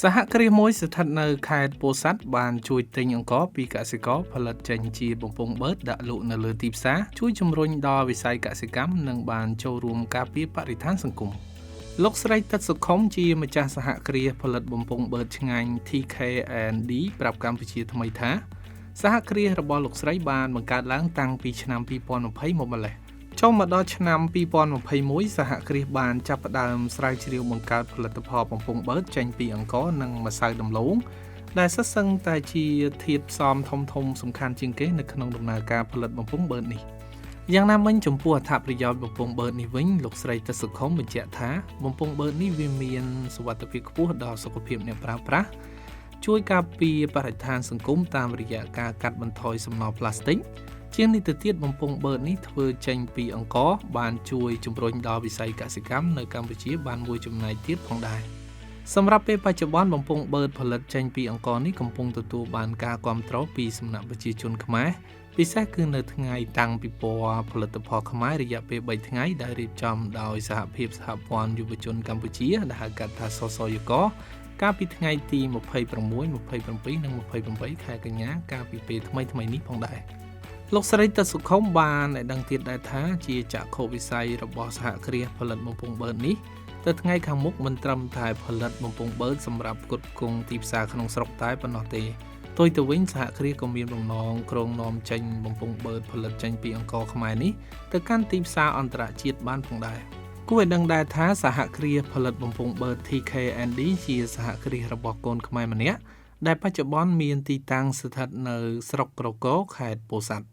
សហគ្រាសមួយស្ថិតនៅខេត្តពោធិ៍សាត់បានជួយទិញអង្ករពីកសិករផលិតចេញជាបំពង់បឺតដាក់លក់នៅលើទីផ្សារជួយជំរុញដល់វិស័យកសិកម្មនិងបានចូលរួមការពារបរិស្ថានសង្គមលោកស្រីទឹកសុខុមជាម្ចាស់សហគ្រាសផលិតបំពង់បឺតឆ្ងាញ់ TKND ប្រាប់កម្ពុជាថ្មីថាសហគ្រាសរបស់លោកស្រីបានបង្កើតឡើងតាំងពីឆ្នាំ2020មកម្លេះចូលមកដល់ឆ្នាំ2021សហគ្រាសបានចាប់ផ្ដើមស្រាវជ្រាវបង្កើតផលិតផលបំពង់បឺតចេញពីអង្ករនិងម្សៅដំឡូងដែលសុទ្ធសឹងតែជាធាតុផ្សំធំសំខាន់ជាងគេនៅក្នុងដំណើរការផលិតបំពង់បឺតនេះយ៉ាងណាមិញចំពោះអត្ថប្រយោជន៍បំពង់បឺតនេះវិញលោកស្រីទឹកសុខុមបញ្ជាក់ថាបំពង់បឺតនេះវាមានសុវត្ថិភាពខ្ពស់ដល់សុខភាពអ្នកប្រើប្រាស់ជួយការពារបរិស្ថានសង្គមតាមរយៈការកាត់បន្ថយសំណល់ប្លាស្ទិកជាងនេះទៅទៀតបំពង់បឺតនេះធ្វើចេញពីអង្ករបានជួយជំរុញដល់វិស័យកសិកម្មនៅកម្ពុជាបានមួយចំណែកទៀតផងដែរសម្រាប់ពេលបច្ចុប្បន្នបំពង់បឺតផលិតចេញពីអង្ករនេះកំពុងទទួលបានការគាំទ្រពីសំណាក់ប្រជាជនខ្មែរពិសេសគឺនៅថ្ងៃតាំងពិព័រណ៍ផលិតផលខ្មែររយៈពេល3ថ្ងៃដែលរៀបចំដោយសហភាពសហព័ន្ធយុវជនកម្ពុជាដែលហៅកាត់ថាសសយកកាលពីថ្ងៃទី26 27 និង28ខែកញ្ញាកាលពីពេលថ្មីនេះផងដែរលោកស្រីទឹកសុខុមបានឲ្យដឹងទៀតដែរថាជាចក្ខុវិស័យរបស់សហគ្រាសផលិតបំពង់បឺតនេះទៅថ្ងៃខាងមុខមិនត្រឹមតែផលិតបំពង់បឺតសម្រាប់ផ្គត់ផ្គង់ទីផ្សារក្នុងស្រុកតែប៉ុណ្ណោះទេផ្ទុយទៅវិញសហគ្រាសក៏មានបំណងគ្រោងនាំចេញបំពង់បឺតផលិតចេញពីអង្ករខ្មែរនេះទៅកាន់ទីផ្សារអន្តរជាតិបានផងដែរគួរឲ្យដឹងដែរថាសហគ្រាសផលិតបំពង់បឺត TKND ជាសហគ្រាសរបស់កូនខ្មែរម្នាក់ដែលបច្ចុប្បន្នមានទីតាំងស្ថិតនៅស្រុកក្រគរខេត្តពោធិ៍សាត់